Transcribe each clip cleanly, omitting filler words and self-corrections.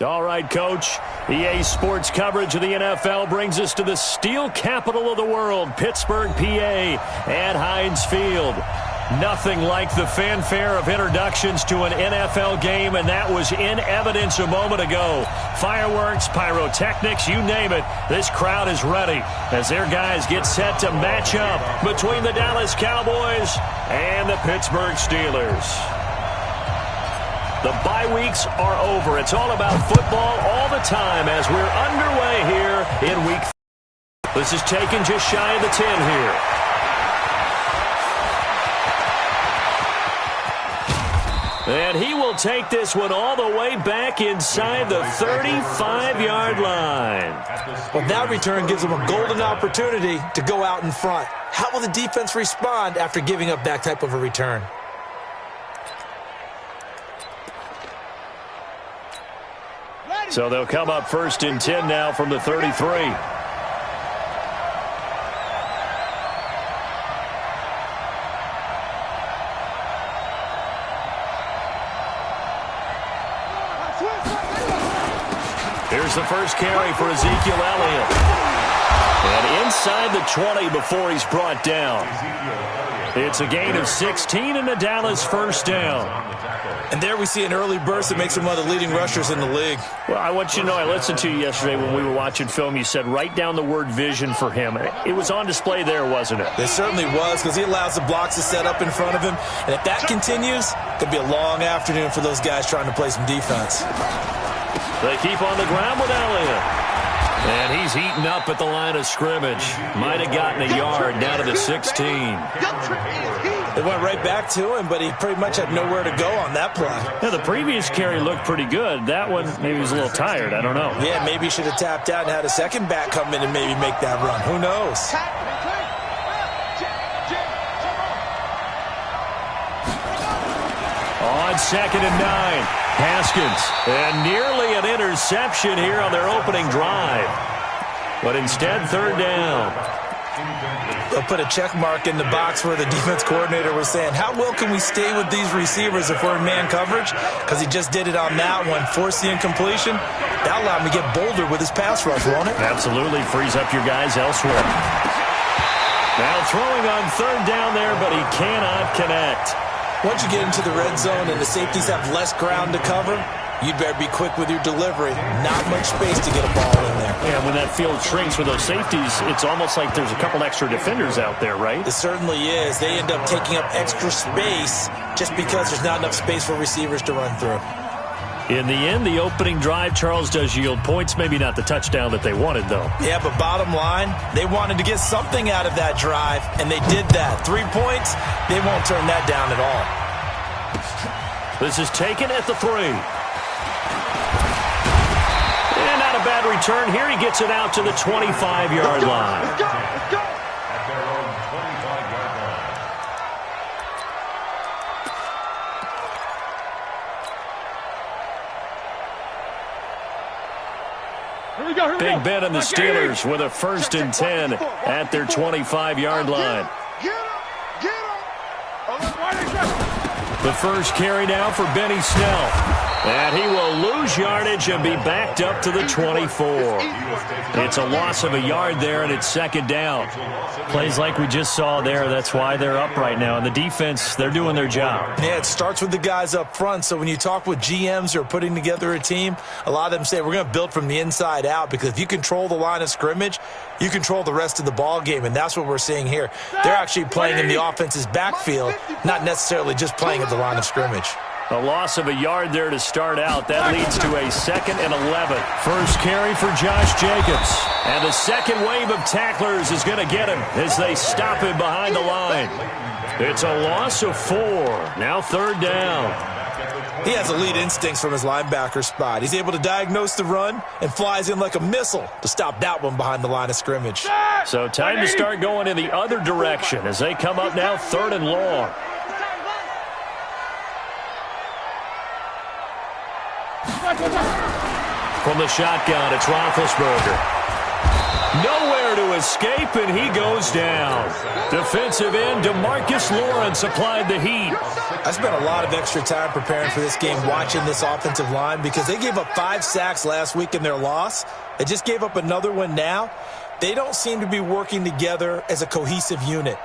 All right, Coach. EA Sports coverage of the NFL brings us to the steel capital of the world, Pittsburgh, PA, at Heinz Field. Nothing like the fanfare of introductions to an NFL game, and that was in evidence a moment ago. Fireworks, pyrotechnics, you name it. This crowd is ready as their guys get set to match up between the Dallas Cowboys and the Pittsburgh Steelers. The bye weeks are over. It's all about football all the time as we're underway here in Week 3. This is taken just shy of the 10 here. And he will take this one all the way back inside the 35-yard line. Well, that return gives them a golden opportunity to go out in front. How will the defense respond after giving up that type of a return? So they'll come up 1st and 10 now from the 33. Here's the first carry for Ezekiel Elliott. And inside the 20 before he's brought down. It's a gain of 16 and a Dallas first down. And there we see an early burst that makes him one of the leading rushers in the league. Well, I want you to know, I listened to you yesterday when we were watching film. You said write down the word vision for him. It was on display there, wasn't it? It certainly was, because he allows the blocks to set up in front of him. And if that continues, it could be a long afternoon for those guys trying to play some defense. They keep on the ground with Elliott. And he's heating up at the line of scrimmage. Might have gotten a yard down to the 16. They went right back to him, but he pretty much had nowhere to go on that play. Yeah, the previous carry looked pretty good. That one, maybe he was a little tired. I don't know. Yeah, maybe he should have tapped out and had a second back come in and maybe make that run. Who knows? On 2nd and 9. Haskins, and nearly an interception here on their opening drive. But instead, 3rd down. They'll put a check mark in the box where the defense coordinator was saying, how well can we stay with these receivers if we're in man coverage? Because he just did it on that one, forced the incompletion. That'll allow him to get bolder with his pass rush, won't it? Absolutely, frees up your guys elsewhere. Now throwing on 3rd down there, but he cannot connect. Once you get into the red zone and the safeties have less ground to cover, you'd better be quick with your delivery. Not much space to get a ball in there. Yeah, when that field shrinks with those safeties, it's almost like there's a couple extra defenders out there, right? It certainly is. They end up taking up extra space just because there's not enough space for receivers to run through. In the end, the opening drive, Charles, does yield points. Maybe not the touchdown that they wanted, though. Yeah, but bottom line, they wanted to get something out of that drive, and they did that. 3 points, they won't turn that down at all. This is taken at the 3. And not a bad return here. He gets it out to the 25-yard line. Let's go. Big Ben and the Steelers with a 1st and 10 at their 25-yard line. The first carry now for Benny Snell. And he will lose yardage and be backed up to the 24. It's a loss of a yard there, and it's 2nd down. Plays like we just saw there, that's why they're up right now. And the defense, they're doing their job. Yeah, it starts with the guys up front. So when you talk with GMs who are putting together a team, a lot of them say we're going to build from the inside out, because if you control the line of scrimmage, you control the rest of the ball game, and that's what we're seeing here. They're actually playing in the offense's backfield, not necessarily just playing at the line of scrimmage. A loss of a yard there to start out. That leads to a 2nd and 11. First carry for Josh Jacobs. And the second wave of tacklers is going to get him as they stop him behind the line. It's a loss of 4. Now 3rd down. He has elite instincts from his linebacker spot. He's able to diagnose the run and flies in like a missile to stop that one behind the line of scrimmage. So time to start going in the other direction as they come up now 3rd and long. From the shotgun, it's Roethlisberger. Nowhere to escape, and he goes down. Defensive end DeMarcus Lawrence applied the heat. I spent a lot of extra time preparing for this game watching this offensive line because they gave up 5 sacks last week in their loss. They just gave up another one now. They don't seem to be working together as a cohesive unit.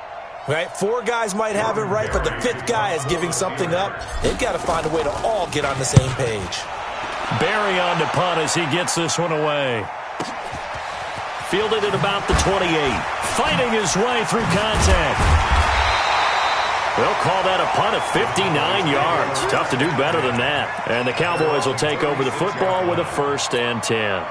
Right? 4 guys might have it right, but the 5th guy is giving something up. They've got to find a way to all get on the same page. Barry on the punt as he gets this one away. Fielded at about the 28. Fighting his way through contact. They'll call that a punt of 59 yards. Tough to do better than that. And the Cowboys will take over the football with a 1st and 10.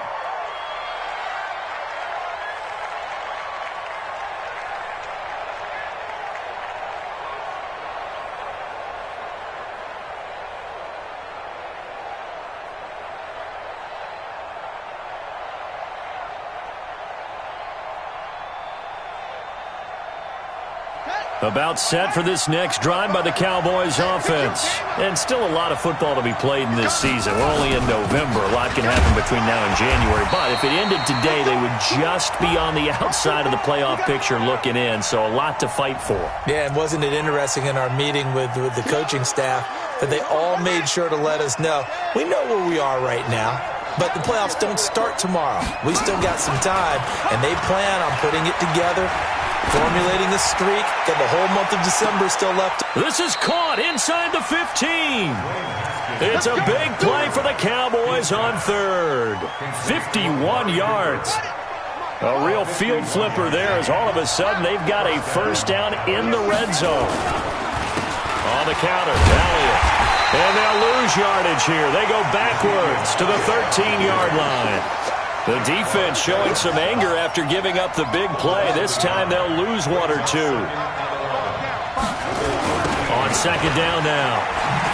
About set for this next drive by the Cowboys offense. And still a lot of football to be played in this season. We're only in November. A lot can happen between now and January. But if it ended today, they would just be on the outside of the playoff picture looking in. So a lot to fight for. Yeah, and wasn't it interesting in our meeting with the coaching staff that they all made sure to let us know, we know where we are right now. But the playoffs don't start tomorrow. We still got some time, and they plan on putting it together, formulating a streak, got the whole month of December still left. This is caught inside the 15. It's a big play for the Cowboys on 3rd. 51 yards. A real field flipper there as all of a sudden they've got a 1st down in the red zone. On the counter, Elliott. And they'll lose yardage here. They go backwards to the 13-yard line. The defense showing some anger after giving up the big play. This time they'll lose 1 or 2. On 2nd down now.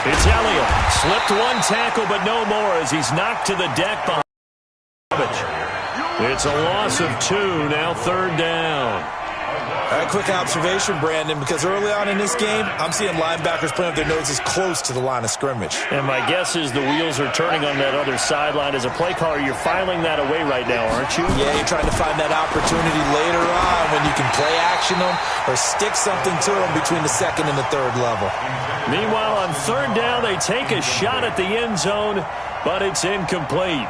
It's Elliott. Slipped 1 tackle, but no more as he's knocked to the deck behind. It's a loss of 2, now 3rd down. A quick observation, Brandon, because early on in this game, I'm seeing linebackers playing with their noses close to the line of scrimmage. And my guess is the wheels are turning on that other sideline. As a play caller, you're filing that away right now, aren't you? Yeah, you're trying to find that opportunity later on when you can play action them or stick something to them between the 2nd and the 3rd level. Meanwhile, on 3rd down, they take a shot at the end zone, but it's incomplete.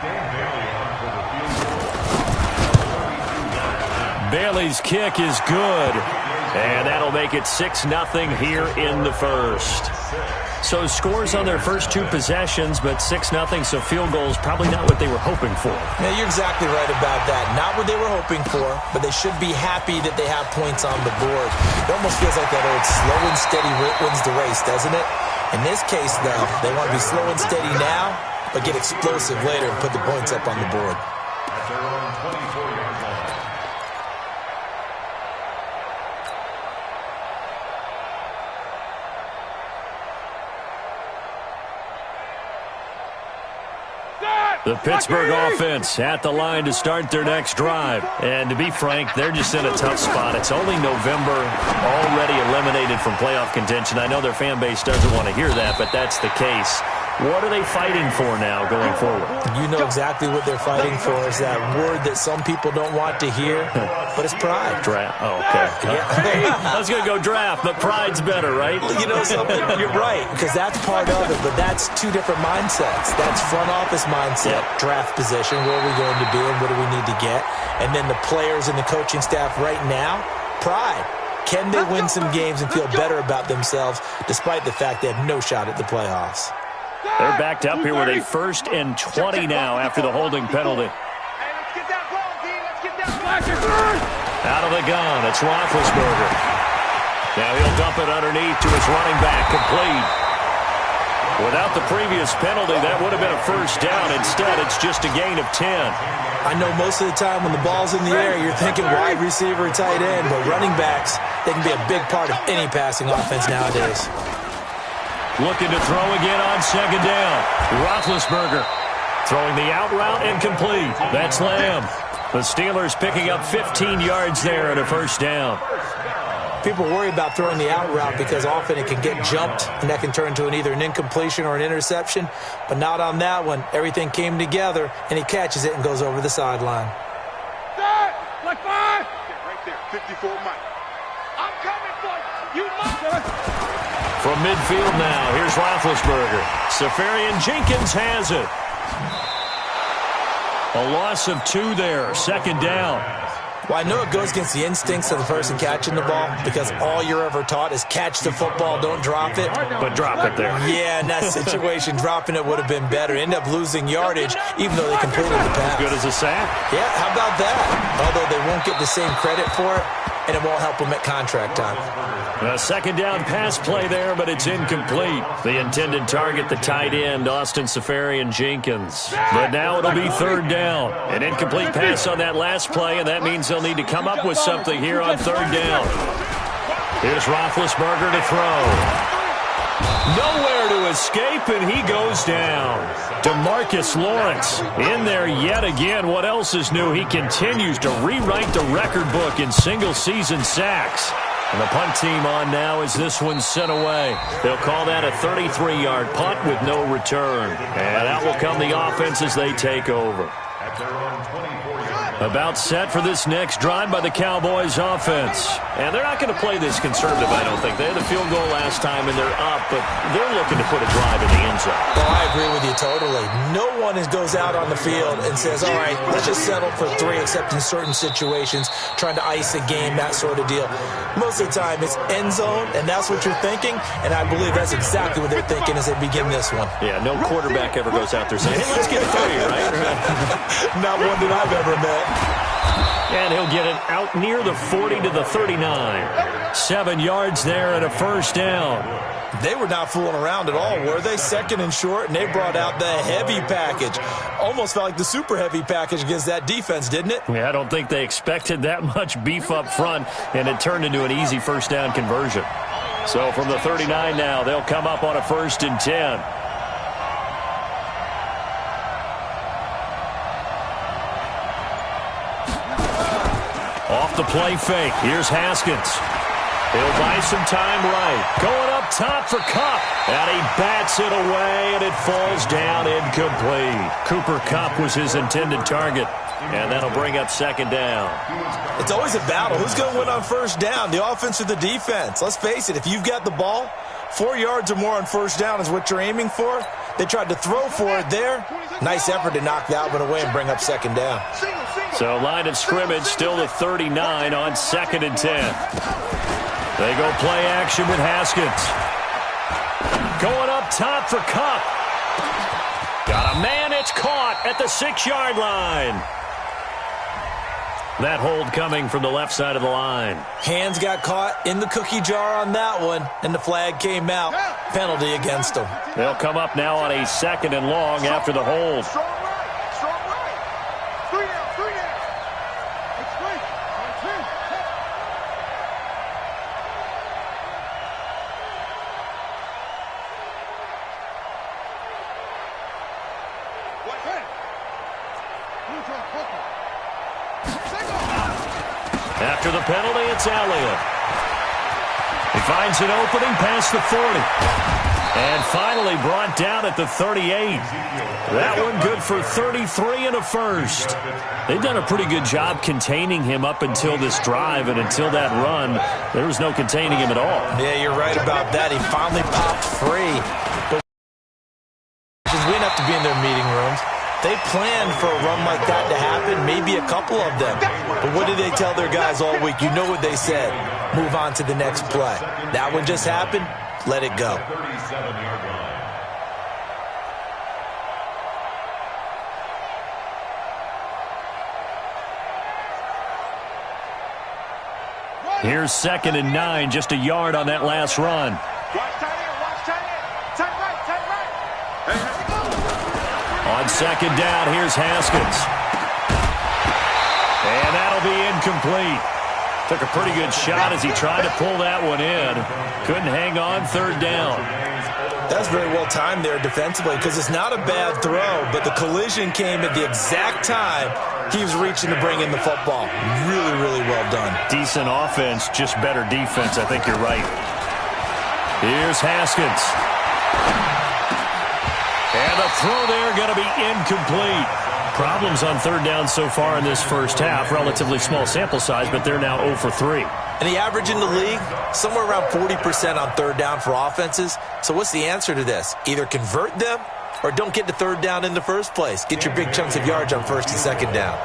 Bailey's kick is good, and that'll make it 6-0 here in the 1st. So scores on their first 2 possessions, but 6-0, so field goals probably not what they were hoping for. Yeah, you're exactly right about that. Not what they were hoping for, but they should be happy that they have points on the board. It almost feels like that old slow and steady wins the race, doesn't it? In this case, though, they want to be slow and steady now, but get explosive later and put the points up on the board. The Pittsburgh offense at the line to start their next drive. And to be frank, they're just in a tough spot. It's only November, already eliminated from playoff contention. I know their fan base doesn't want to hear that, but that's the case. What are they fighting for now going forward? You know exactly what they're fighting for. Is that word that some people don't want to hear, but it's pride. Draft. Oh, okay. Yeah. I was going to go draft, but pride's better, right? You know something? You're right, because that's part of it, but that's 2 different mindsets. That's front office mindset, draft position, where are we going to be and what do we need to get? And then the players and the coaching staff right now, pride. Can they win some games and feel better about themselves despite the fact they have no shot at the playoffs? They're backed up here with a 1st and 20 now after the holding penalty. Out of the gun, it's Roethlisberger. Now he'll dump it underneath to his running back, complete. Without the previous penalty, that would have been a 1st down. Instead, it's just a gain of 10. I know most of the time when the ball's in the air, you're thinking wide receiver, tight end, but running backs, they can be a big part of any passing offense nowadays. Looking to throw again on 2nd down. Roethlisberger throwing the out route incomplete. That's Lamb. The Steelers picking up 15 yards there and a 1st down. People worry about throwing the out route because often it can get jumped, and that can turn into either an incompletion or an interception. But not on that one. Everything came together, and he catches it and goes over the sideline. 54 Mike. I'm coming for you. You must. From midfield now, here's Roethlisberger. Safarian-Jenkins has it. A loss of 2 there, second down. Well, I know it goes against the instincts of the person catching the ball because all you're ever taught is catch the football, don't drop it. But drop it there. Yeah, in that situation, dropping it would have been better. End up losing yardage, even though they completed the pass. Good as a sack. Yeah, how about that? Although they won't get the same credit for it, and it won't help them at contract time. A second down pass play there, but it's incomplete. The intended target, the tight end, Austin Safarian-Jenkins. But now it'll be third down. An incomplete pass on that last play, and that means they'll need to come up with something here on third down. Here's Roethlisberger to throw. Nowhere to escape, and he goes down. DeMarcus Lawrence in there yet again. What else is new? He continues to rewrite the record book in single-season sacks. And the punt team on now as this one's sent away. They'll call that a 33-yard punt with no return. And out will come the offense as they take over. About set for this next drive by the Cowboys offense. And they're not going to play this conservative, I don't think. They had a field goal last time, and they're up, but they're looking to put a drive in the end zone. Well, I agree with you totally. No one goes out on the field and says, all right, let's just settle for 3, except in certain situations, trying to ice a game, that sort of deal. Most of the time, it's end zone, and that's what you're thinking, and I believe that's exactly what they're thinking as they begin this one. Yeah, no quarterback ever goes out there saying, hey, let's get 3, right? Not one that I've ever met. And he'll get it out near the 40 to the 39. 7 yards there and a first down. They were not fooling around at all, were they? Second and short, and they brought out the heavy package. Almost felt like the super heavy package against that defense, didn't it? Yeah, I don't think they expected that much beef up front, and it turned into an easy first down conversion. So from the 39 now, they'll come up on a 1st and 10. Off the play fake. Here's Haskins. He'll buy some time right. Going up top for Kupp. And he bats it away, and it falls down incomplete. Cooper Kupp was his intended target. And that'll bring up second down. It's always a battle. Who's going to win on first down, the offense or the defense? Let's face it, if you've got the ball, 4 yards or more on first down is what you're aiming for. They tried to throw for it there. Nice effort to knock that one away and bring up second down. So line of scrimmage still the 39 on 2nd and 10. They go play action with Haskins. Going up top for Kupp. Got a man, it's caught at the 6-yard line. That hold coming from the left side of the line. Hands got caught in the cookie jar on that one, and the flag came out. Penalty against them. They'll come up now on a 2nd and long after the hold. Strong right. Strong right. 3 down. 3 down. It's 3. 10. What? 10. After the penalty, it's Elliott. He finds an opening past the 40. And finally brought down at the 38. That one good for 33 and a first. They've done a pretty good job containing him up until this drive, and until that run, there was no containing him at all. Yeah, you're right about that. He finally popped free. But we didn't have to be in their meeting rooms. They planned for a run like that to happen, maybe a couple of them. But what did they tell their guys all week? You know what they said. Move on to the next play. That one just happened. Let it go. Here's 2nd and 9, just a yard on that last run. Watch tight end. Watch tight end. Tight right. Tight right. On 2nd down, here's Haskins. And that'll be incomplete. Took a pretty good shot as he tried to pull that one in. Couldn't hang on, 3rd down. That's very well timed there defensively because it's not a bad throw, but the collision came at the exact time he was reaching to bring in the football. Really, really well done. Decent offense, just better defense. I think you're right. Here's Haskins. And the throw there going to be incomplete. Problems on third down so far in this first half. Relatively small sample size, but they're now 0 for 3. And the average in the league, somewhere around 40% on third down for offenses. So what's the answer to this? Either convert them or don't get to third down in the first place. Get your big chunks of yards on first and second down.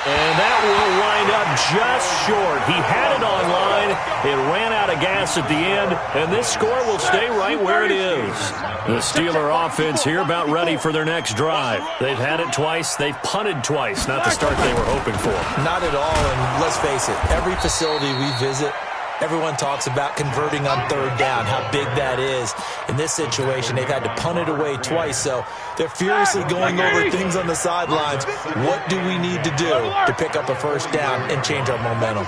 And that will wind up just short. He had it on line. It ran out of gas at the end, and this score will stay right where it is. The Steeler offense here about ready for their next drive. They've had it twice. They've punted twice. Not the start they were hoping for. Not at all, and let's face it, every facility we visit, everyone talks about converting on third down, how big that is. In this situation, they've had to punt it away twice, so they're furiously going over things on the sidelines. What do we need to do to pick up a first down and change our momentum?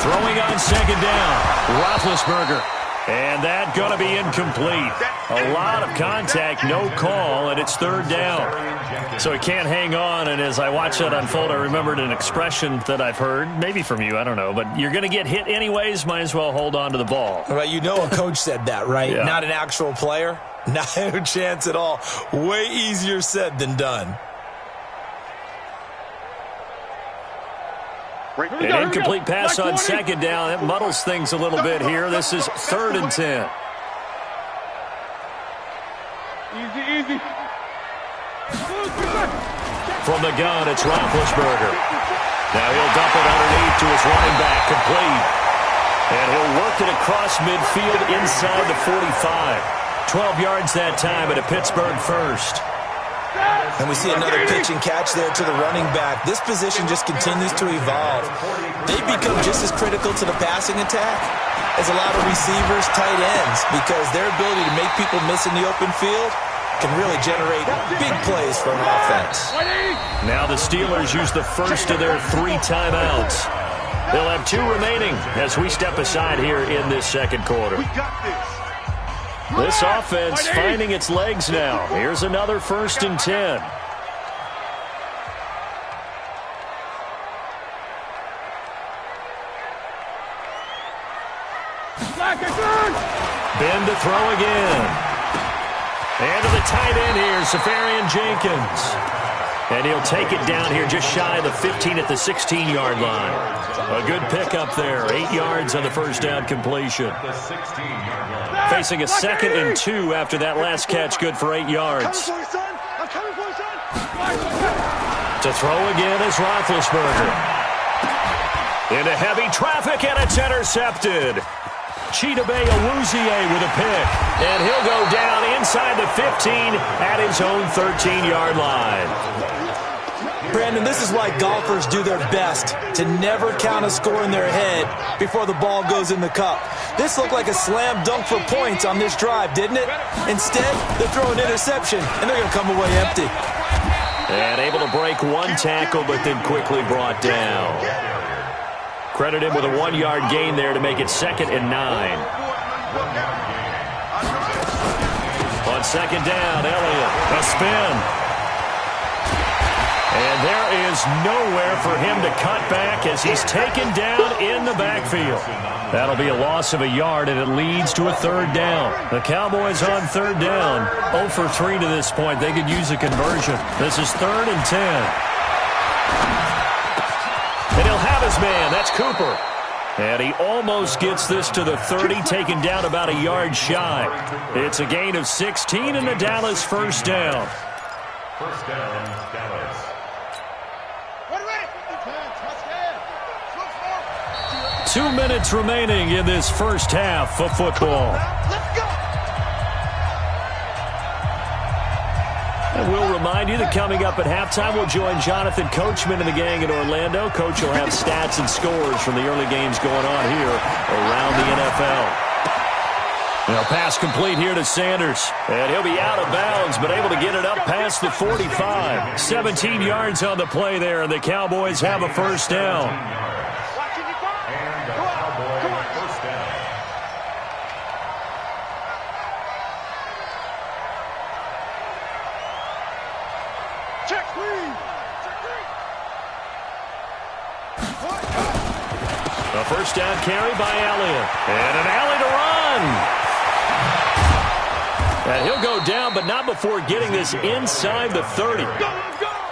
Throwing on second down, Roethlisberger. And that going to be incomplete. A lot of contact, no call, and it's third down. So he can't hang on, and as I watch that unfold, I remembered an expression that I've heard, maybe from you, I don't know, but you're going to get hit anyways, might as well hold on to the ball. Well, you know a coach said that, right? Yeah. Not an actual player? No chance at all. Way easier said than done. An incomplete pass on second down. It muddles things a little bit here. This is 3rd and 10. Easy. From the gun, it's Roethlisberger. Now he'll dump it underneath to his running back, complete. And he'll work it across midfield inside the 45. 12 yards that time at a Pittsburgh first. And we see another pitch and catch there to the running back. This position just continues to evolve. They become just as critical to the passing attack as a lot of receivers, tight ends, because their ability to make people miss in the open field can really generate big plays for an offense. Now the Steelers use the first of their 3 timeouts. They'll have 2 remaining as we step aside here in this second quarter. We got this. This offense finding its legs now. Here's another 1st and 10. Ben to throw again. And to the tight end here, Safarian Jenkins. And he'll take it down here just shy of the 15 at the 16-yard line. A good pickup there. 8 yards on the first down completion. Facing a 2nd and 2 after that last catch, good for 8 yards. To throw again is Roethlisberger. Into heavy traffic, and it's intercepted. Chidobe Awuzie with a pick. And he'll go down inside the 15 at his own 13-yard line. Brandon, this is why golfers do their best to never count a score in their head before the ball goes in the cup. This looked like a slam dunk for points on this drive, didn't it? Instead, they throw an interception, and they're going to come away empty. And able to break 1 tackle, but then quickly brought down. Credit him with a 1-yard gain there to make it 2nd and 9. On second down, Elliott, a spin. And there is nowhere for him to cut back as he's taken down in the backfield. That'll be a loss of a yard, and it leads to a 3rd down. The Cowboys on 3rd down, 0 for 3 to this point. They could use a conversion. This is 3rd and 10. And he'll have his man. That's Cooper. And he almost gets this to the 30, taken down about a yard shy. It's a gain of 16 and the Dallas 1st down. First down, Dallas. 2 minutes remaining in this first half of football. And we'll remind you that coming up at halftime, we'll join Jonathan Coachman and the gang in Orlando. Coach will have stats and scores from the early games going on here around the NFL. Now, pass complete here to Sanders. And he'll be out of bounds, but able to get it up past the 45. 17 yards on the play there, and the Cowboys have a 1st down. first down carry by Elliott. And an alley to run. And he'll go down, but not before getting this inside the 30.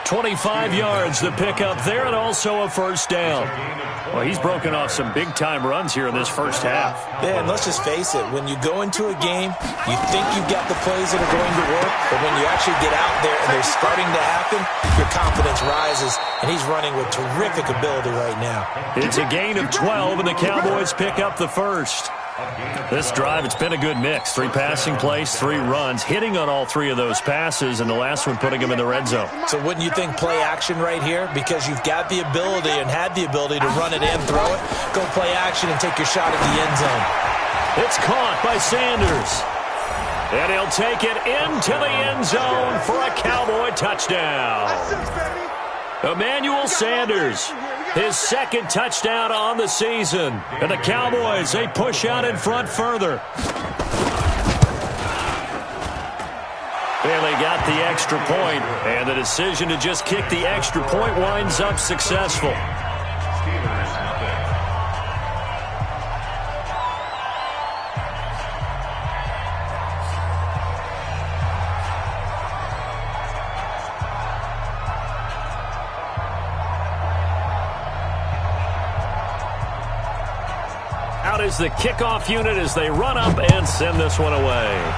25 yards the pickup there, and also a first down. Well, he's broken off some big-time runs here in this first half. Yeah, and let's just face it. When you go into a game, you think you've got the plays that are going to work, but when you actually get out there and they're starting to happen, your confidence rises, and he's running with terrific ability right now. It's a gain of 12, and the Cowboys pick up the first. This drive, it's been a good mix. 3 passing plays, 3 runs, hitting on all 3 of those passes, and the last one putting him in the red zone. So wouldn't you think play action right here? Because you've got the ability and had the ability to run it and throw it. Go play action and take your shot at the end zone. It's caught by Sanders. And he'll take it into the end zone for a Cowboy touchdown. Emmanuel Sanders, his second touchdown on the season. And the Cowboys, they push out in front further. Bailey got the extra point, and the decision to just kick the extra point winds up successful. Out is the kickoff unit as they run up and send this one away.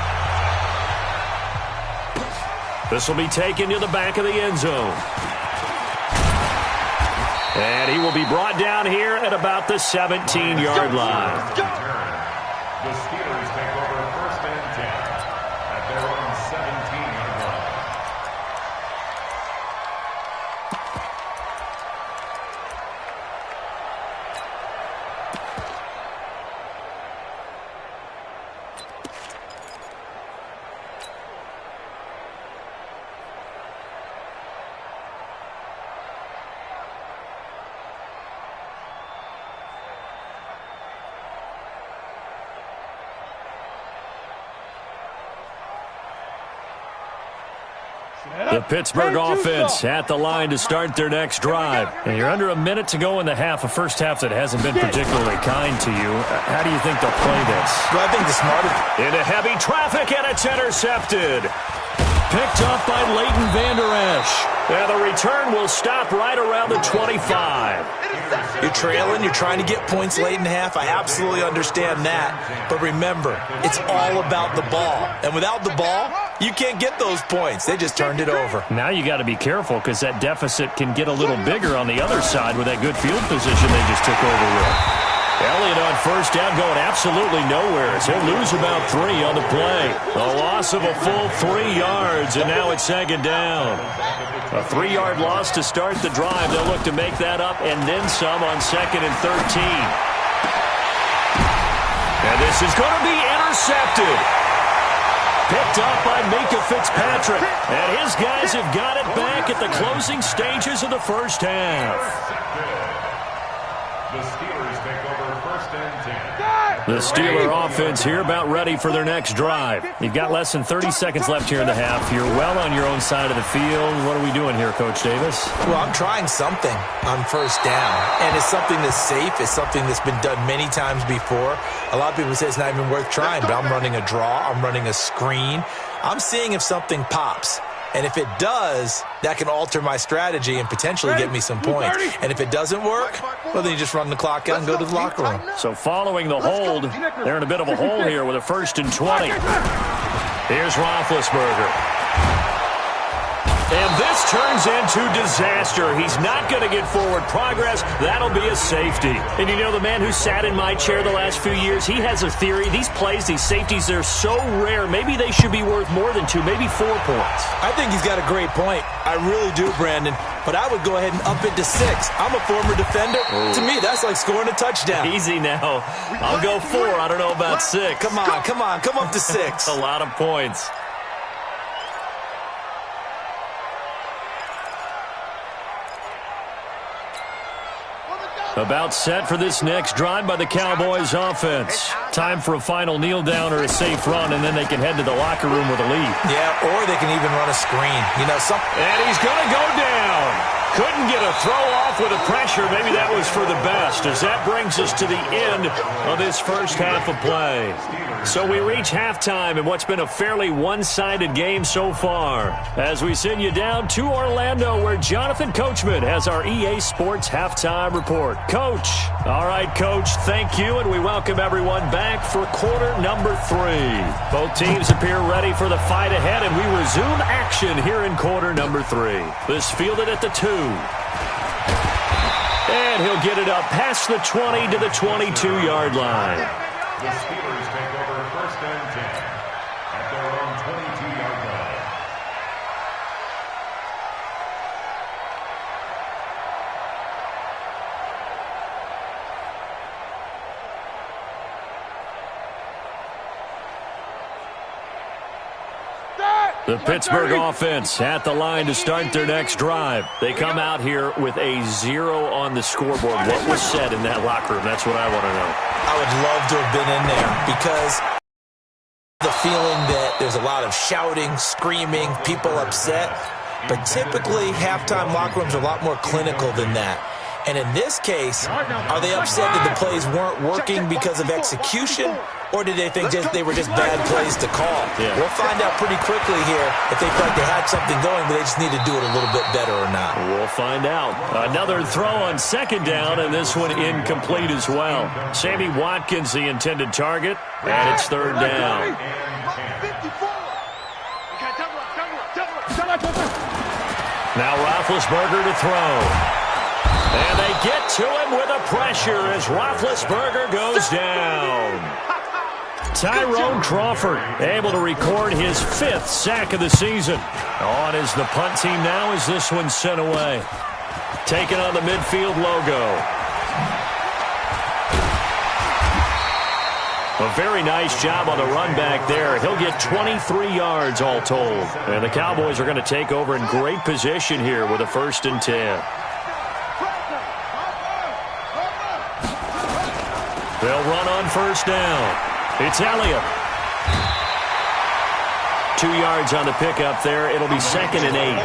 This will be taken to the back of the end zone. And he will be brought down here at about the 17-yard line. The Steelers take over first and 10 at their own 17-yard line. The Pittsburgh offense at the line to start their next drive. And you're under a minute to go in the half, a first half that hasn't been particularly kind to you. How do you think they'll play this? Well, I think the smartest... Into heavy traffic, and it's intercepted. Picked up by Leighton Vander Esch. And the return will stop right around the 25. You're trailing. You're trying to get points late in the half. I absolutely understand that. But remember, it's all about the ball. And without the ball, you can't get those points. They just turned it over. Now you got to be careful because that deficit can get a little bigger on the other side with that good field position they just took over with. Elliott on first down going absolutely nowhere. So he'll lose about 3 on the play. A loss of a full 3 yards, and now it's second down. A 3-yard loss to start the drive. They'll look to make that up and then some on second and 13. And this is going to be intercepted. Picked up by Minka Fitzpatrick. And his guys have got it back at the closing stages of the first half. The Steelers take over first and 10. The Steeler offense here about ready for their next drive. You've got less than 30 seconds left here in the half. You're well on your own side of the field. What are we doing here, Coach Davis? Well, I'm trying something on first down, and it's something that's safe. It's something that's been done many times before. A lot of people say it's not even worth trying, but I'm running a draw. I'm running a screen. I'm seeing if something pops. And if it does, that can alter my strategy and potentially get me some points. And if it doesn't work, well, then you just run the clock out and go to the locker room. So following the hold, they're in a bit of a hole here with a first and 20. Here's Roethlisberger. And this turns into disaster. He's not going to get forward progress. That'll be a safety. And you know, the man who sat in my chair the last few years, he has a theory. These plays, these safeties, they're so rare. Maybe they should be worth more than 2, maybe 4 points. I think he's got a great point. I really do, Brandon. But I would go ahead and up it to 6. I'm a former defender. Ooh. To me, that's like scoring a touchdown. Easy now. I'll go 4. I don't know about 6. Come on. Come up to 6. A lot of points. About set for this next drive by the Cowboys offense. Time for a final kneel down or a safe run, and then they can head to the locker room with a lead. Yeah, or they can even run a screen. You know, And he's going to go down. Couldn't get a throw off with the pressure. Maybe that was for the best, as that brings us to the end of this first half of play. So we reach halftime in what's been a fairly one-sided game so far, as we send you down to Orlando, where Jonathan Coachman has our EA Sports halftime report. Coach. All right, Coach, thank you, and we welcome everyone back for quarter number 3. Both teams appear ready for the fight ahead, and we resume action here in quarter number 3. This fielded at the 2. And he'll get it up past the 20 to the 22-yard line. The Steelers take over first and 10 at their own 22-yard line. The Pittsburgh offense at the line to start their next drive. They come out here with a 0 on the scoreboard. What was said in that locker room? That's what I want to know. I would love to have been in there, because the feeling that there's a lot of shouting, screaming, people upset. But typically, halftime locker rooms are a lot more clinical than that. And in this case, are they upset that the plays weren't working because of execution, or did they think they were just bad plays to call? Yeah. We'll find out pretty quickly here if they felt like they had something going, but they just need to do it a little bit better or not. We'll find out. Another throw on second down, and this one incomplete as well. Sammy Watkins, the intended target, and it's third down. Now Roethlisberger to throw. And they get to him with a pressure as Roethlisberger goes down. Tyrone Crawford able to record his 5th sack of the season. On is the punt team now as this one's sent away. Taking on the midfield logo. A very nice job on the run back there. He'll get 23 yards all told. And the Cowboys are going to take over in great position here with a 1st and 10. They'll run on first down. It's Elliott. 2 yards on the pickup there. It'll be 2nd and 8.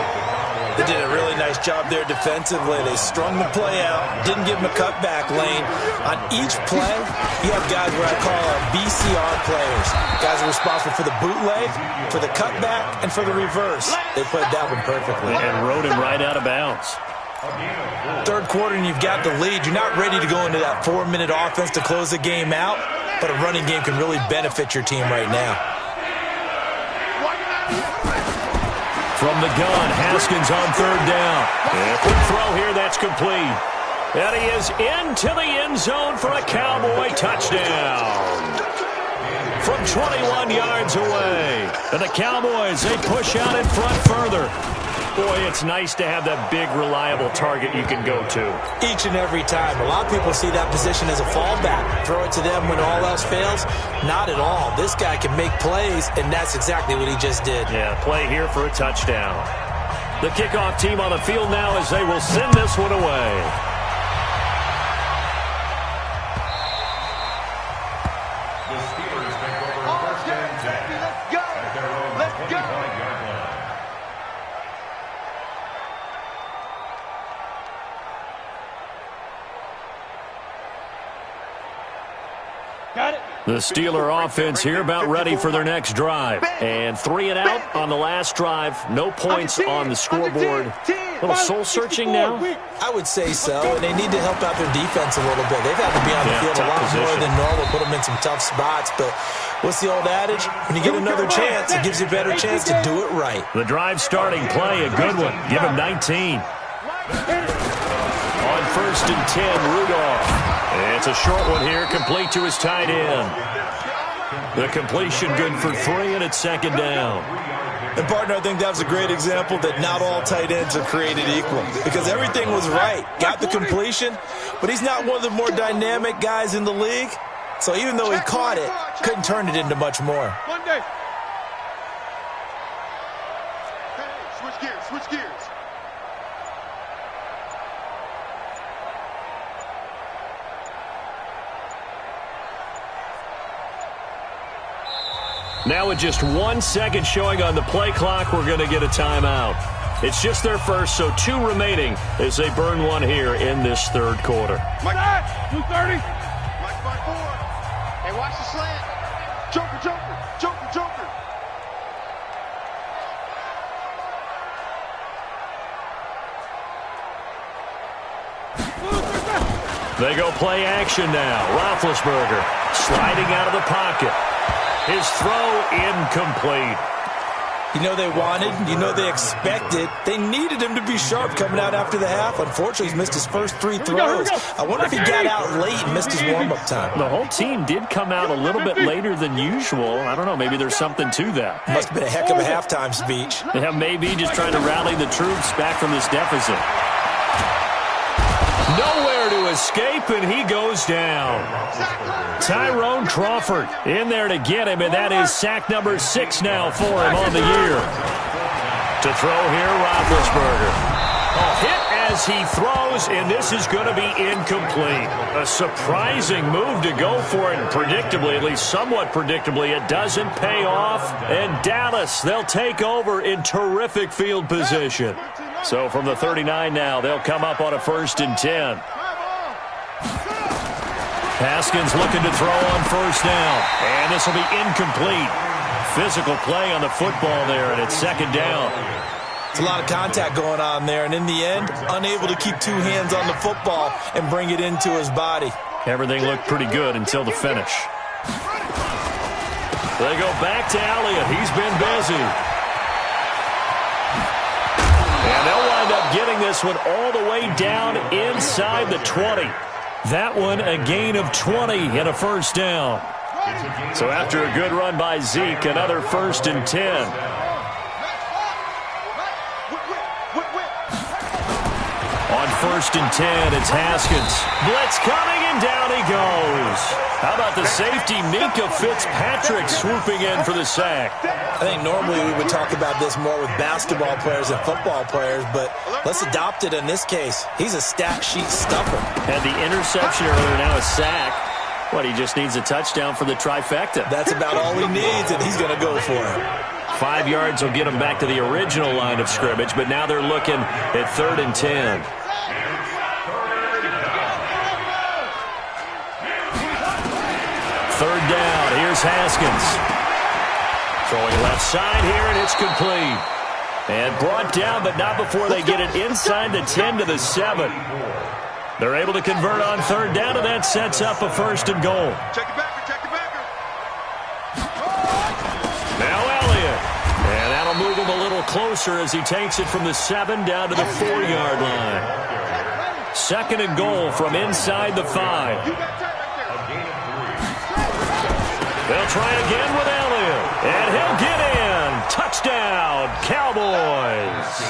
They did a really nice job there defensively. They strung the play out, didn't give him a cutback lane. On each play, you have guys what I call BCR players. Guys are responsible for the bootleg, for the cutback, and for the reverse. They played that one perfectly. And rode him right out of bounds. Third quarter and you've got the lead. You're not ready to go into that 4-minute offense to close the game out, but a running game can really benefit your team right now. From the gun, Haskins on third down. And a quick throw here, that's complete. And he is into the end zone for a Cowboy touchdown. From 21 yards away. And the Cowboys, they push out in front further. Boy, it's nice to have that big, reliable target you can go to. Each and every time. A lot of people see that position as a fallback. Throw it to them when all else fails. Not at all. This guy can make plays, and that's exactly what he just did. Yeah, play here for a touchdown. The kickoff team on the field now as they will send this one away. The Steelers take over first and 10 at their own 25-yard line. The Steeler offense here about ready for their next drive. And 3 and out on the last drive. No points on the scoreboard. A little soul-searching now? I would say so, and they need to help out their defense a little bit. They've had to be on the field a lot more than normal, put them in some tough spots. But what's the old adage? When you get another chance, it gives you a better chance to do it right. The drive starting play, a good one. Give him 19. On 1st and 10, Rudolph. It's a short one here, complete to his tight end. The completion good for 3, and it's 2nd down. And, partner, I think that was a great example that not all tight ends are created equal, because everything was right. Got the completion, but he's not one of the more dynamic guys in the league. So even though he caught it, couldn't turn it into much more. Monday. Switch gears, switch gears. Now with just 1 second showing on the play clock, we're going to get a timeout. It's just their first, so 2 remaining as they burn one here in this third quarter. Mike, 230. Mike by 4. Hey, watch the slant. Joker, Joker, Joker, Joker. They go play action now. Roethlisberger sliding out of the pocket. His throw incomplete. You know they wanted, you know they expected. They needed him to be sharp coming out after the half. Unfortunately, he's missed his first 3 throws. I wonder if he got out late and missed his warm-up time. The whole team did come out a little bit later than usual. I don't know, maybe there's something to that. Must have been a heck of a halftime speech. Yeah, maybe just trying to rally the troops back from this deficit. Nowhere to escape, and he goes down. Tyrone Crawford in there to get him, and that is sack number 6 now for him on the year. To throw here, Roethlisberger. Hit as he throws, and this is going to be incomplete. A surprising move to go for it, and predictably, at least somewhat predictably, it doesn't pay off. And Dallas, they'll take over in terrific field position. So from the 39 now, they'll come up on a 1st and 10. Haskins looking to throw on 1st down, and this will be incomplete. Physical play on the football there, and it's 2nd down. It's a lot of contact going on there, and in the end, unable to keep 2 hands on the football and bring it into his body. Everything looked pretty good until the finish. They go back to Elliott. He's been busy. And they'll wind up getting this one all the way down inside the 20. That one a gain of 20 and a 1st down. So after a good run by Zeke, another 1st and 10. On 1st and 10, it's Haskins. Blitz coming, and down he goes. How about the safety, Minkah Fitzpatrick, swooping in for the sack. I think normally we would talk about this more with basketball players and football players, but let's adopt it in this case. He's a stat sheet stuffer. Had the interception earlier, now a sack. What, he just needs a touchdown for the trifecta. That's about all he needs, and he's going to go for it. 5 yards will get him back to the original line of scrimmage, but now they're looking at 3rd and 10. Third down, here's Haskins. Throwing left side here, and it's complete. And brought down, but not before they get it inside the 10 to the 7. They're able to convert on 3rd down, and that sets up a 1st and goal. Check it back, check it back. Now Elliott. And that'll move him a little closer as he takes it from the 7 down to the 4-yard line. 2nd and goal from inside the 5. They'll try again with Elliott, and he'll get in. Touchdown, Cowboys.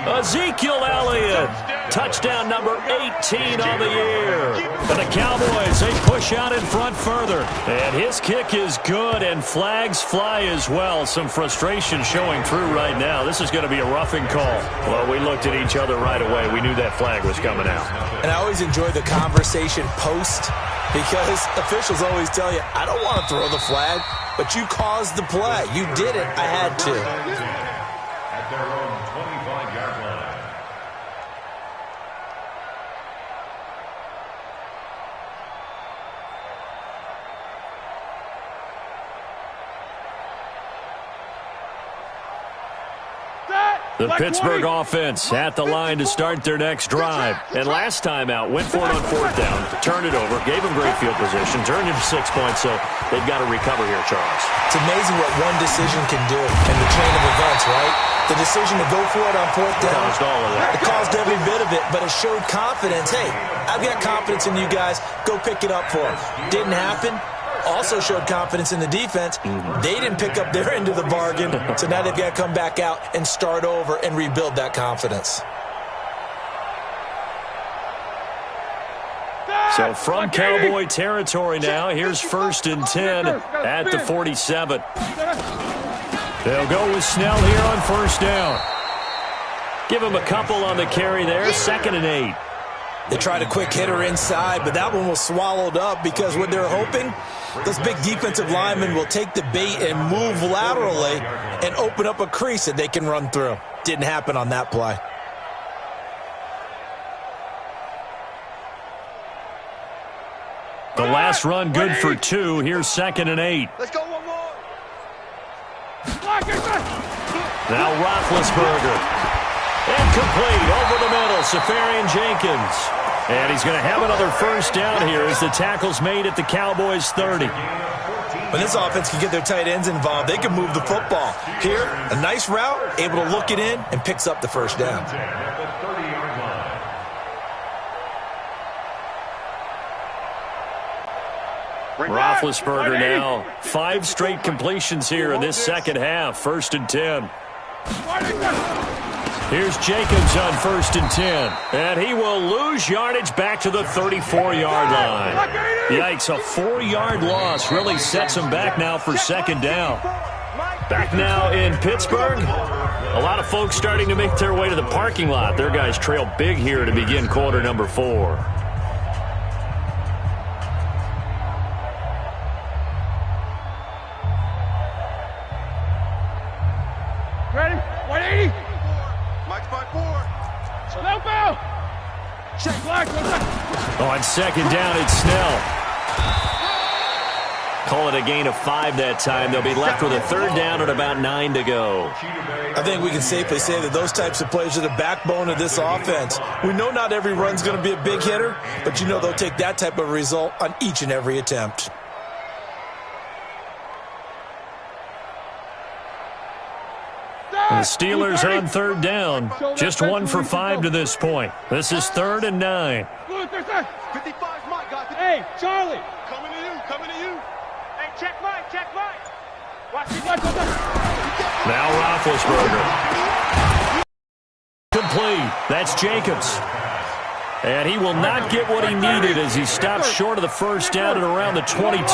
Ezekiel Elliott, touchdown number 18 on the year. And the Cowboys, they push out in front further. And his kick is good, and flags fly as well. Some frustration showing through right now. This is going to be a roughing call. Well, we looked at each other right away. We knew that flag was coming out. And I always enjoy the conversation post, because officials always tell you, I don't want to throw the flag, but you caused the play. You did it. I had to. At their own 25-yard line. The Pittsburgh offense at the line to start their next drive. And last time out, went for it on 4th down, turned it over, gave them great field position, turned it to 6 points, so they've got to recover here, Charles. It's amazing what one decision can do in the chain of events, right? The decision to go for it on 4th down. Caused all of that. It caused every bit of it, but it showed confidence. Hey, I've got confidence in you guys. Go pick it up for them. Didn't happen. Also showed confidence in the defense. They didn't pick up their end of the bargain, so now they've got to come back out and start over and rebuild that confidence. So from Cowboy territory now, here's 1st and 10 at the 47. They'll go with Snell here on 1st down. Give him a couple on the carry there, 2nd and 8. They tried a quick hitter inside, but that one was swallowed up because what they're hoping Those big defensive linemen will take the bait and move laterally and open up a crease that they can run through. Didn't happen on that play. The last run good for 2. Here's 2nd and 8. Let's go one more. Now Roethlisberger. Incomplete over the middle. Safarian Jenkins. And he's going to have another first down here as the tackle's made at the Cowboys 30. When this offense can get their tight ends involved, they can move the football. Here, a nice route, able to look it in, and picks up the first down. Roethlisberger now 5 straight completions here in this second half. 1st and 10. Here's Jacobs on 1st and 10. And he will lose yardage back to the 34-yard line. Yikes, a 4-yard loss really sets him back now for 2nd down. Back now in Pittsburgh. A lot of folks starting to make their way to the parking lot. Their guys trail big here to begin quarter number 4. Ready? 180. Mike's by 4. So help out. Check black. On 2nd down, it's Snell. Call it a gain of 5 that time. They'll be left with a 3rd down and about 9 to go. I think we can safely say that those types of plays are the backbone of this offense. We know not every run's going to be a big hitter, but you know they'll take that type of result on each and every attempt. The Steelers on 3rd down. Just 1 for 5 to this point. This is 3rd and 9. 55's Mike, got it. Hey, Charlie. Coming to you, coming to you. Hey, check Mike, check Mike. Watch it. Now Roethlisberger. Complete. That's Jacobs. And he will not get what he needed as he stops short of the first down at around the 22.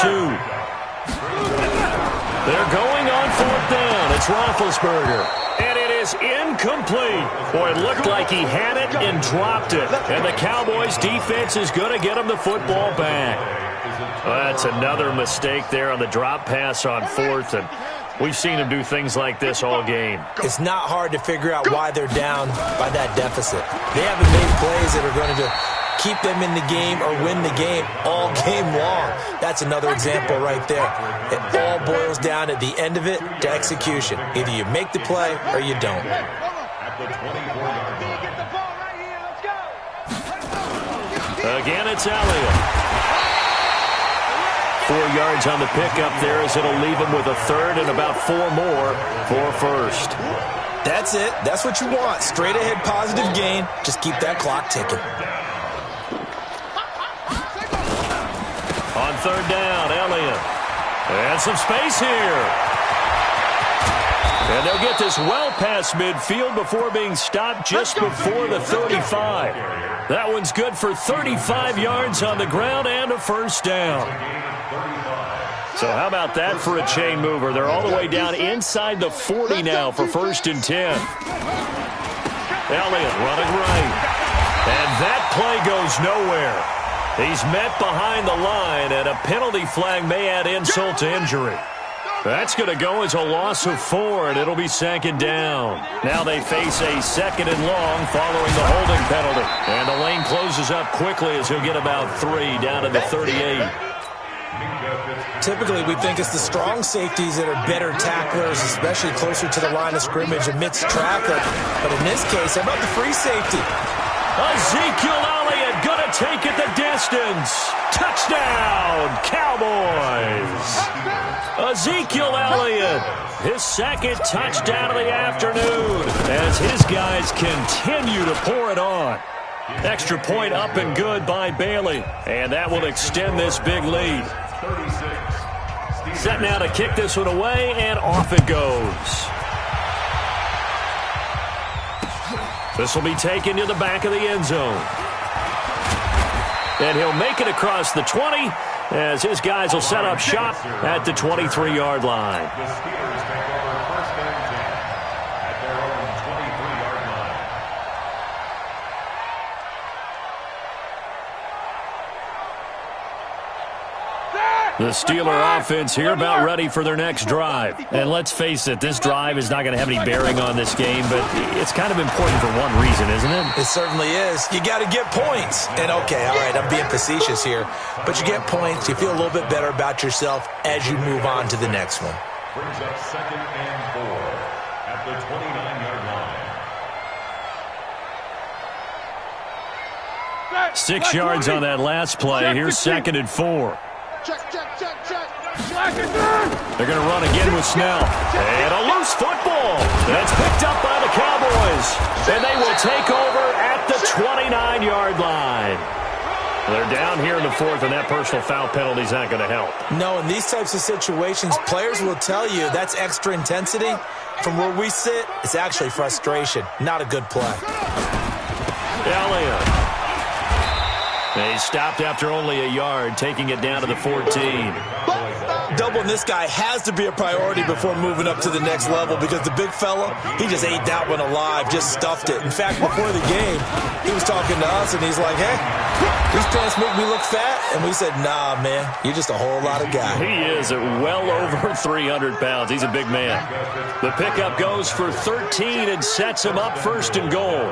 They're going on 4th down. It's Roethlisberger. And it is incomplete. Boy, it looked like he had it and dropped it. And the Cowboys defense is going to get him the football back. That's another mistake there on the drop pass on 4th. And we've seen him do things like this all game. It's not hard to figure out why they're down by that deficit. They haven't made plays that are going to keep them in the game or win the game all game long. That's another example right there. It all boils down at the end of it to execution. Either you make the play or you don't. Again, it's Elliott. 4 yards on the pickup there as it'll leave him with a 3rd and about 4 more for 1st. That's it. That's what you want. Straight ahead positive gain. Just keep that clock ticking. On 3rd down, Elliott. And some space here. And they'll get this well past midfield before being stopped just before the 35. That one's good for 35 yards on the ground and a 1st down. So how about that for a chain mover? They're all the way down inside the 40 now for 1st and 10. Elliott running right. And that play goes nowhere. He's met behind the line, and a penalty flag may add insult to injury. That's going to go as a loss of 4, and it'll be 2nd down. Now they face a 2nd and long following the holding penalty. And the lane closes up quickly as he'll get about 3 down to the 38. Typically, we think it's the strong safeties that are better tacklers, especially closer to the line of scrimmage amidst traffic. But in this case, how about the free safety? Ezekiel Elliott going to take it the distance. Touchdown, Cowboys. Ezekiel Elliott, his 2nd touchdown of the afternoon as his guys continue to pour it on. Extra point up and good by Bailey, and that will extend this big lead. Set now to kick this one away, and off it goes. This will be taken to the back of the end zone. And he'll make it across the 20 as his guys will set up shop at the 23-yard line. The Steelers take over 1st and 10 at their own 23-yard line. Set! The Steeler offense here about ready for their next drive. And let's face it, this drive is not going to have any bearing on this game, but it's kind of important for one reason, isn't it? It certainly is. You got to get points. And okay, all right, I'm being facetious here, but you get points, you feel a little bit better about yourself as you move on to the next one. Brings up 2nd and 4 at the 29-yard line. 6 yards on that last play. Here's 2nd and 4. Check. They're going to run again with Snell. And a loose football. That's picked up by the Cowboys. And they will take over at the 29-yard line. They're down here in the 4th, and that personal foul penalty is not going to help. No, in these types of situations, players will tell you that's extra intensity. From where we sit, it's actually frustration. Not a good play. Elliott. They stopped after only a yard, taking it down to the 14. Doubling this guy has to be a priority before moving up to the next level because the big fella, he just ate that one alive, just stuffed it. In fact, before the game, he was talking to us, and he's like, hey, these pants make me look fat? And we said, nah, man, you're just a whole lot of guy. He is at well over 300 pounds. He's a big man. The pickup goes for 13 and sets him up 1st and goal.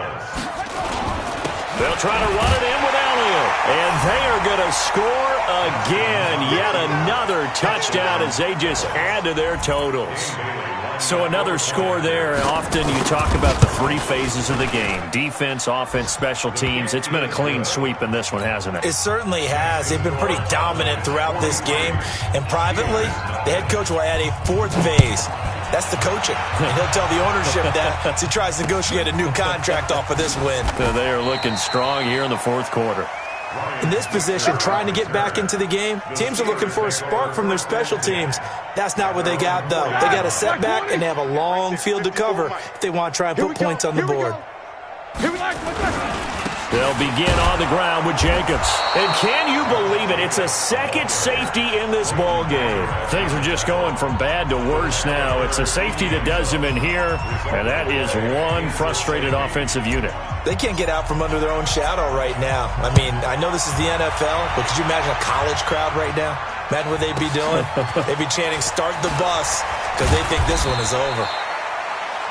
They'll try to run it in with Elliott. And they are going to score again. Yet another touchdown as they just add to their totals. So another score there. Often you talk about the 3 phases of the game. Defense, offense, special teams. It's been a clean sweep in this one, hasn't it? It certainly has. They've been pretty dominant throughout this game. And privately, the head coach will add a 4th phase. That's the coaching. And he'll tell the ownership that as he tries to negotiate a new contract off of this win. They are looking strong here in the 4th quarter. In this position, trying to get back into the game, teams are looking for a spark from their special teams. That's not what they got, though. They got a setback, and they have a long field to cover if they want to try and put points on the board. They'll begin on the ground with Jacobs. And can you believe it? It's a second safety in this ball game. Things are just going from bad to worse now. It's a safety that does him in here, and that is one frustrated offensive unit. They can't get out from under their own shadow right now. I mean, I know this is the NFL, but could you imagine a college crowd right now? Imagine what they'd be doing. They'd be chanting, start the bus, because they think this one is over.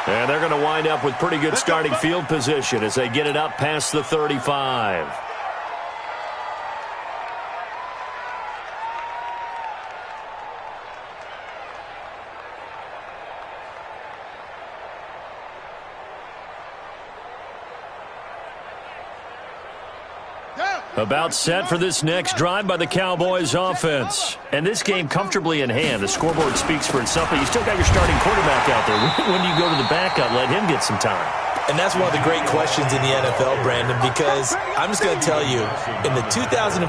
And they're going to wind up with pretty good starting field position as they get it up past the 35. About set for this next drive by the Cowboys offense. And this game comfortably in hand. The scoreboard speaks for itself, but you still got your starting quarterback out there. When do you go to the backup, let him get some time? And that's one of the great questions in the NFL, Brandon, because I'm just going to tell you, in the 2015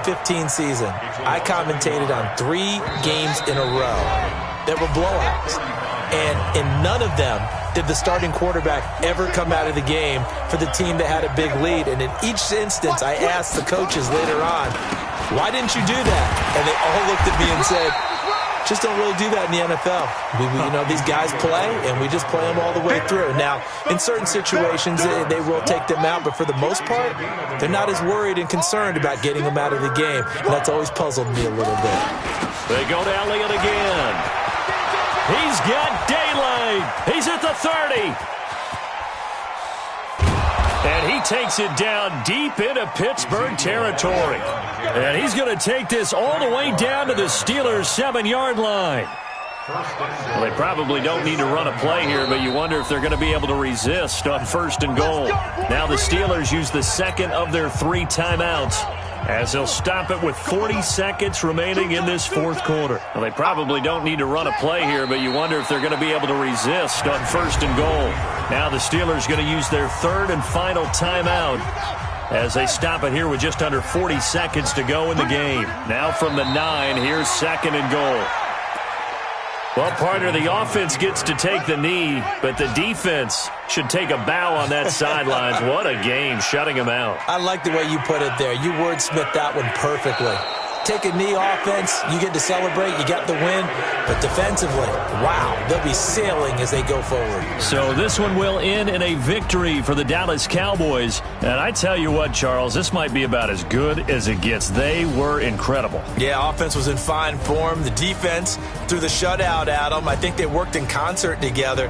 season, I commentated on 3 games in a row that were blowouts. And in none of them did the starting quarterback ever come out of the game for the team that had a big lead. And in each instance, I asked the coaches later on, why didn't you do that? And they all looked at me and said, just don't really do that in the NFL. These guys play, and we just play them all the way through. Now, in certain situations, they will take them out, but for the most part, they're not as worried and concerned about getting them out of the game. And that's always puzzled me a little bit. They go to Elliott again. He's got daylight. He's at the 30. And he takes it down deep into Pittsburgh territory. And he's going to take this all the way down to the Steelers' 7-yard line. Well, they probably don't need to run a play here, but you wonder if they're going to be able to resist on 1st and goal. Now the Steelers use the 2nd of their 3 timeouts, as they'll stop it with 40 seconds remaining in this 4th quarter. Well, they probably don't need to run a play here, but you wonder if they're going to be able to resist on 1st and goal. Now the Steelers going to use their 3rd and final timeout as they stop it here with just under 40 seconds to go in the game. Now from the 9, here's 2nd and goal. Well, partner, the offense gets to take the knee, but the defense should take a bow on that sidelines. What a game, shutting them out. I like the way you put it there. You wordsmithed that one perfectly. take a knee offense, you get to celebrate, you got the win. But defensively, wow, they'll be sailing as they go forward. So this one will end in a victory for the Dallas Cowboys. And I tell you what, Charles, this might be about as good as it gets. They were incredible. Yeah, offense was in fine form. The defense threw the shutout at them. I think they worked in concert together.